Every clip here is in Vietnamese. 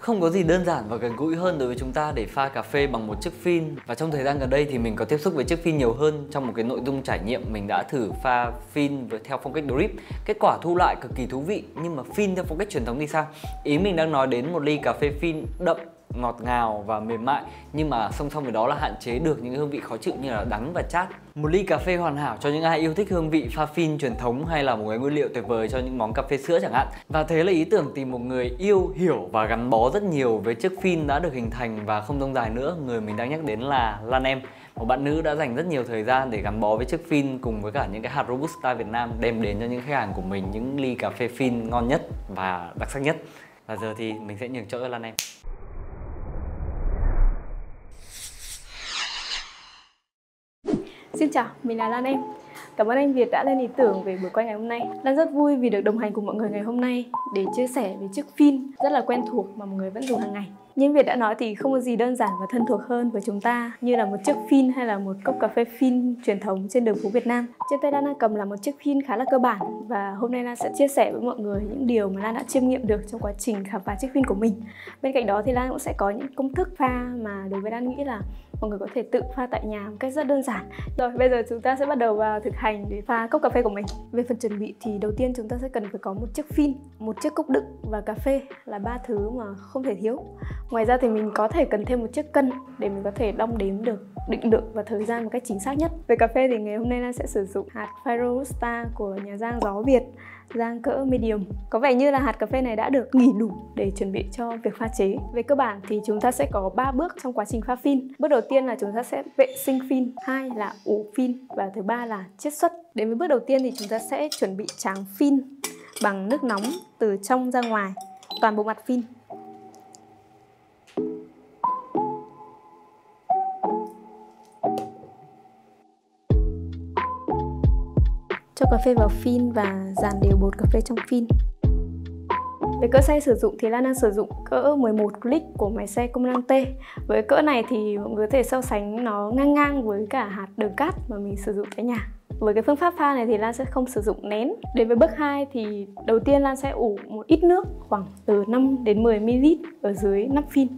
Không có gì đơn giản và gần gũi hơn đối với chúng ta để pha cà phê bằng một chiếc phin. Và trong thời gian gần đây thì mình có tiếp xúc với chiếc phin nhiều hơn. Trong một cái nội dung trải nghiệm mình đã thử pha phin theo phong cách drip. Kết quả thu lại cực kỳ thú vị. Nhưng mà phin theo phong cách truyền thống thì sao? Ý mình đang nói đến một ly cà phê phin đậm, ngọt ngào và mềm mại, nhưng mà song song với đó là hạn chế được những hương vị khó chịu như là đắng và chát. Một ly cà phê hoàn hảo cho những ai yêu thích hương vị pha phin truyền thống, hay là một cái nguyên liệu tuyệt vời cho những món cà phê sữa chẳng hạn. Và thế là ý tưởng tìm một người yêu, hiểu và gắn bó rất nhiều với chiếc phin đã được hình thành. Và không dông dài nữa, người mình đang nhắc đến là Lan Em, một bạn nữ đã dành rất nhiều thời gian để gắn bó với chiếc phin cùng với cả những cái hạt Robusta Việt Nam, đem đến cho những khách hàng của mình những ly cà phê phin ngon nhất và đặc sắc nhất. Và giờ thì mình sẽ nhường chỗ cho Lan Em. Xin chào, mình là Lan Em. Cảm ơn anh Việt đã lên ý tưởng về buổi quay ngày hôm nay. Lan rất vui vì được đồng hành cùng mọi người ngày hôm nay để chia sẻ về chiếc phin rất là quen thuộc mà mọi người vẫn dùng hàng ngày. Như anh Việt đã nói thì không có gì đơn giản và thân thuộc hơn với chúng ta như là một chiếc phin hay là một cốc cà phê phin truyền thống trên đường phố Việt Nam. Trên tay Lan đang cầm là một chiếc phin khá là cơ bản, và hôm nay Lan sẽ chia sẻ với mọi người những điều mà Lan đã chiêm nghiệm được trong quá trình khám phá chiếc phin của mình. Bên cạnh đó thì Lan cũng sẽ có những công thức pha mà đối với Lan nghĩ là mọi người có thể tự pha tại nhà một cách rất đơn giản. Rồi bây giờ chúng ta sẽ bắt đầu vào thực hành để pha cốc cà phê của mình. Về phần chuẩn bị thì đầu tiên chúng ta sẽ cần phải có một chiếc phin, một chiếc cốc đựng và cà phê là ba thứ mà không thể thiếu. Ngoài ra thì mình có thể cần thêm một chiếc cân để mình có thể đong đếm được định lượng và thời gian một cách chính xác nhất. Về cà phê thì ngày hôm nay Lan sẽ sử dụng hạt Robusta của nhà rang Gió Việt, rang cỡ medium. Có vẻ như là hạt cà phê này đã được nghỉ đủ để chuẩn bị cho việc pha chế. Về cơ bản thì chúng ta sẽ có 3 bước trong quá trình pha phin. Bước đầu tiên là chúng ta sẽ vệ sinh phin, hai là ủ phin và thứ ba là chiết xuất. Đến với bước đầu tiên thì chúng ta sẽ chuẩn bị tráng phin bằng nước nóng từ trong ra ngoài toàn bộ mặt phin. Cho cà phê vào phin và dàn đều bột cà phê trong phin. Về cỡ xay sử dụng thì Lan đang sử dụng cỡ 11 click của máy xay công năng T. Với cỡ này thì mọi người có thể so sánh nó ngang ngang với cả hạt đường cát mà mình sử dụng tại nhà. Với cái phương pháp pha này thì Lan sẽ không sử dụng nén. Đến với bước 2 thì đầu tiên Lan sẽ ủ một ít nước khoảng từ 5 đến 10 ml ở dưới nắp phin.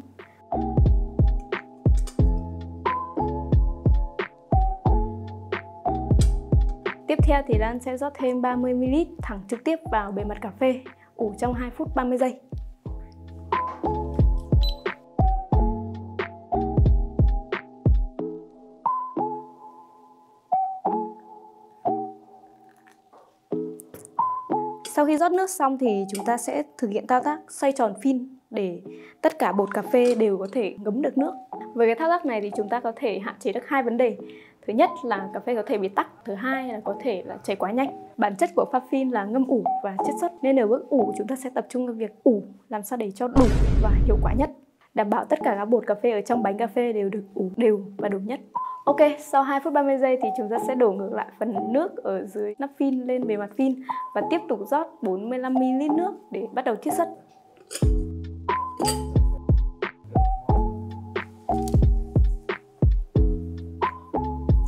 Tiếp theo thì Lan sẽ rót thêm 30 ml thẳng trực tiếp vào bề mặt cà phê, ủ trong 2 phút 30 giây. Sau khi rót nước xong thì chúng ta sẽ thực hiện thao tác xoay tròn phin để tất cả bột cà phê đều có thể ngấm được nước. Với cái thao tác này thì chúng ta có thể hạn chế được hai vấn đề. Thứ nhất là cà phê có thể bị tắc, thứ hai là có thể là chảy quá nhanh. Bản chất của pha phin là ngâm ủ và chiết xuất, nên ở bước ủ chúng ta sẽ tập trung vào việc ủ làm sao để cho đủ và hiệu quả nhất, đảm bảo tất cả các bột cà phê ở trong bánh cà phê đều được ủ đều và đủ nhất. Ok, sau 2 phút 30 giây thì chúng ta sẽ đổ ngược lại phần nước ở dưới nắp phin lên bề mặt phin và tiếp tục rót 45 ml nước để bắt đầu chiết xuất.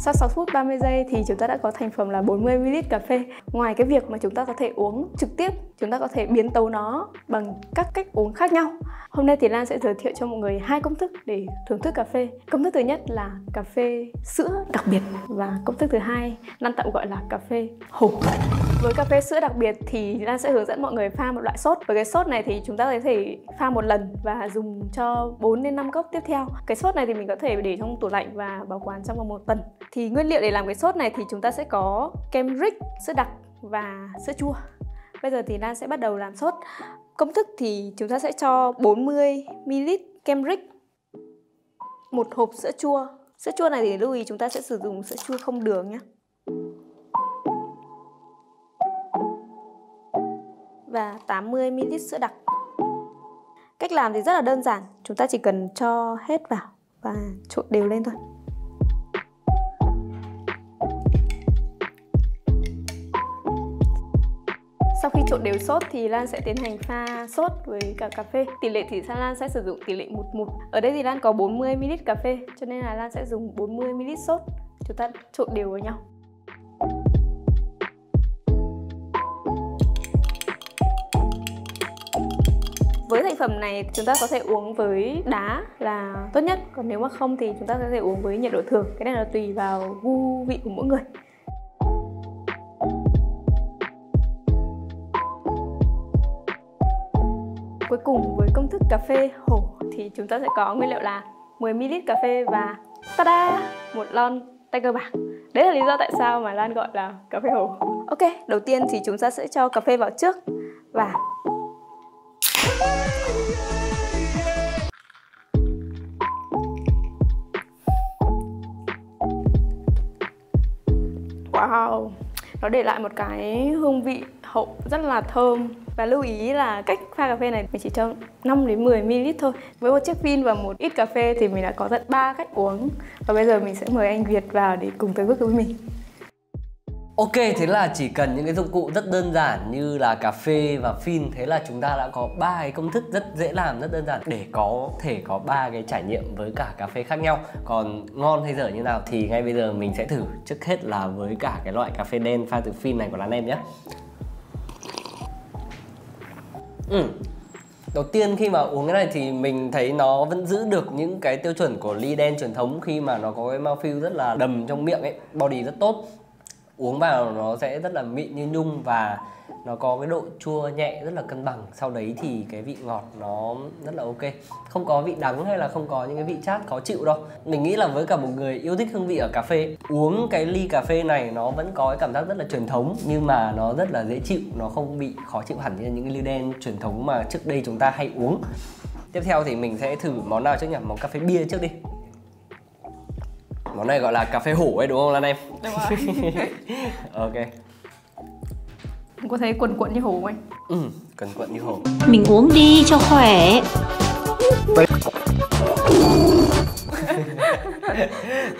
Sau 6 phút 30 giây thì chúng ta đã có thành phẩm là 40 ml cà phê. Ngoài cái việc mà chúng ta có thể uống trực tiếp, chúng ta có thể biến tấu nó bằng các cách uống khác nhau. Hôm nay thì Lan sẽ giới thiệu cho mọi người 2 công thức để thưởng thức cà phê. Công thức thứ nhất là cà phê sữa đặc biệt và công thức thứ hai Lan tạm gọi là cà phê hộp. Với cà phê sữa đặc biệt thì Lan sẽ hướng dẫn mọi người pha một loại sốt. Với cái sốt này thì chúng ta có thể pha một lần và dùng cho 4 đến 5 cốc tiếp theo. Cái sốt này thì mình có thể để trong tủ lạnh và bảo quản trong vòng 1 tuần. Thì nguyên liệu để làm cái sốt này thì chúng ta sẽ có kem Rick, sữa đặc và sữa chua. Bây giờ thì Lan sẽ bắt đầu làm sốt. Công thức thì chúng ta sẽ cho 40 ml kem Rick, một hộp sữa chua. Sữa chua này thì lưu ý chúng ta sẽ sử dụng sữa chua không đường nhé. Và 80 ml sữa đặc. Cách làm thì rất là đơn giản, chúng ta chỉ cần cho hết vào và trộn đều lên thôi. Sau khi trộn đều sốt thì Lan sẽ tiến hành pha sốt với cả cà phê. Tỷ lệ thì Lan sẽ sử dụng tỷ lệ 1:1. Ở đây thì Lan có 40 ml cà phê cho nên là Lan sẽ dùng 40 ml sốt. Chúng ta trộn đều với nhau. Với thành phẩm này chúng ta có thể uống với đá là tốt nhất, còn nếu mà không thì chúng ta có thể uống với nhiệt độ thường. Cái này là tùy vào gu vị của mỗi người. Cuối cùng với công thức cà phê hổ thì chúng ta sẽ có nguyên liệu là 10ml cà phê và tada, một lon Tiger bạc. Đấy là lý do tại sao mà Lan gọi là cà phê hổ. Ok, đầu tiên thì chúng ta sẽ cho cà phê vào trước và wow, nó để lại một cái hương vị hậu rất là thơm. Và lưu ý là cách pha cà phê này mình chỉ cho 5 đến 10ml thôi. Với một chiếc phin và một ít cà phê thì mình đã có tận 3 cách uống. Và bây giờ mình sẽ mời anh Việt vào để cùng tới bước với mình. Ok, thế là chỉ cần những cái dụng cụ rất đơn giản như là cà phê và phin, thế là chúng ta đã có 3 cái công thức rất dễ làm, rất đơn giản để có thể có 3 cái trải nghiệm với cả cà phê khác nhau. Còn ngon hay dở như nào thì ngay bây giờ mình sẽ thử trước hết là với cả cái loại cà phê đen pha từ phin này của Lan Em nhé. Đầu tiên khi mà uống cái này thì mình thấy nó vẫn giữ được những cái tiêu chuẩn của ly đen truyền thống khi mà nó có cái mouthfeel rất là đầm trong miệng ấy, body rất tốt. Uống vào nó sẽ rất là mịn như nhung và nó có cái độ chua nhẹ rất là cân bằng. Sau đấy thì cái vị ngọt nó rất là ok. Không có vị đắng hay là không có những cái vị chát khó chịu đâu. Mình nghĩ là với cả một người yêu thích hương vị ở cà phê, uống cái ly cà phê này nó vẫn có cái cảm giác rất là truyền thống nhưng mà nó rất là dễ chịu. Nó không bị khó chịu hẳn như những cái ly đen truyền thống mà trước đây chúng ta hay uống. Tiếp theo thì mình sẽ thử món nào trước nhỉ? Món cà phê bia trước đi. Món này gọi là cà phê hổ ấy đúng không Lan Em? Đúng rồi. Ok. Có thấy quần quận như hổ không anh? Quần quận như hổ. Mình uống đi cho khỏe.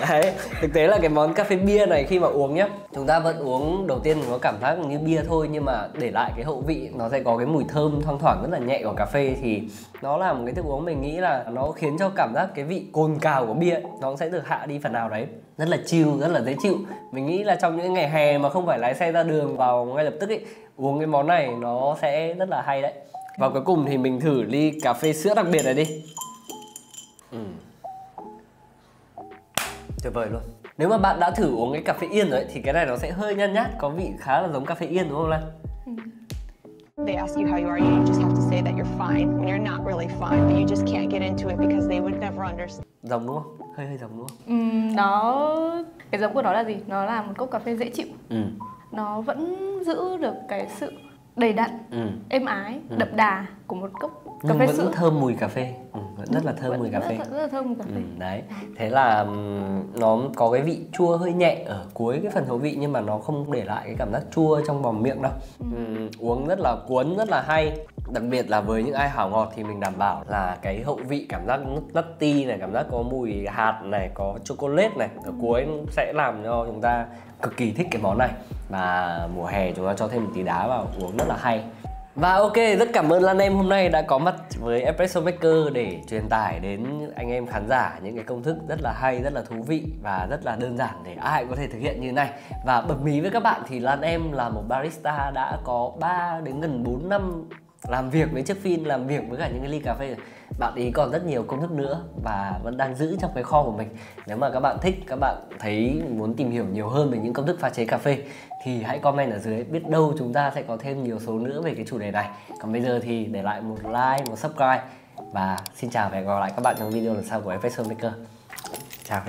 Đấy, thực tế là cái món cà phê bia này khi mà uống nhá, chúng ta vẫn uống đầu tiên có cảm giác như bia thôi, nhưng mà để lại cái hậu vị nó sẽ có cái mùi thơm thoang thoảng rất là nhẹ của cà phê, thì nó là một cái thức uống mình nghĩ là nó khiến cho cảm giác cái vị cồn cào của bia nó sẽ được hạ đi phần nào đấy, rất là chill, rất là dễ chịu. Mình nghĩ là trong những ngày hè mà không phải lái xe ra đường vào ngay lập tức ấy, uống cái món này nó sẽ rất là hay đấy. Và cuối cùng thì mình thử ly cà phê sữa đặc biệt này đi. Tuyệt vời luôn. Nếu mà bạn đã thử uống cái cà phê yên rồi ấy, thì cái này nó sẽ hơi nhăn nhát, có vị khá là giống cà phê yên đúng không Lan? They ask you how you are, you just have to say that you're fine when you're not really fine, but you just can't get into it because they would never understand. Giống đúng không? Hơi giống đúng không? Cái giống của nó là gì? Nó là một cốc cà phê dễ chịu. Nó vẫn giữ được cái sự đầy đặn, êm ái, đậm đà của một cốc cà phê vẫn sữa. thơm mùi cà phê, vẫn rất là thơm mùi cà phê. Rất là thơm mùi cà phê. Đấy, thế là nó có cái vị chua hơi nhẹ ở cuối cái phần hậu vị, nhưng mà nó không để lại cái cảm giác chua trong vòng miệng đâu. Uống rất là cuốn, rất là hay. Đặc biệt là với những ai hảo ngọt thì mình đảm bảo là cái hậu vị cảm giác nutty này, cảm giác có mùi hạt này, có chocolate này ở cuối sẽ làm cho chúng ta cực kỳ thích cái món này. Và mùa hè chúng ta cho thêm một tí đá vào uống rất là hay. Và ok, rất cảm ơn Lan Em hôm nay đã có mặt với Espresso Maker để truyền tải đến anh em khán giả những cái công thức rất là hay, rất là thú vị và rất là đơn giản để ai cũng có thể thực hiện như thế này. Và bật mí với các bạn thì Lan Em là một barista đã có 3 đến gần 4 năm làm việc với chiếc phin, làm việc với cả những cái ly cà phê rồi. Bạn ý còn rất nhiều công thức nữa và vẫn đang giữ trong cái kho của mình. Nếu mà các bạn thích, các bạn thấy muốn tìm hiểu nhiều hơn về những công thức pha chế cà phê thì hãy comment ở dưới, biết đâu chúng ta sẽ có thêm nhiều số nữa về cái chủ đề này. Còn bây giờ thì để lại một like, một subscribe và xin chào và hẹn gặp lại các bạn trong video lần sau của Espresso Maker. Chào.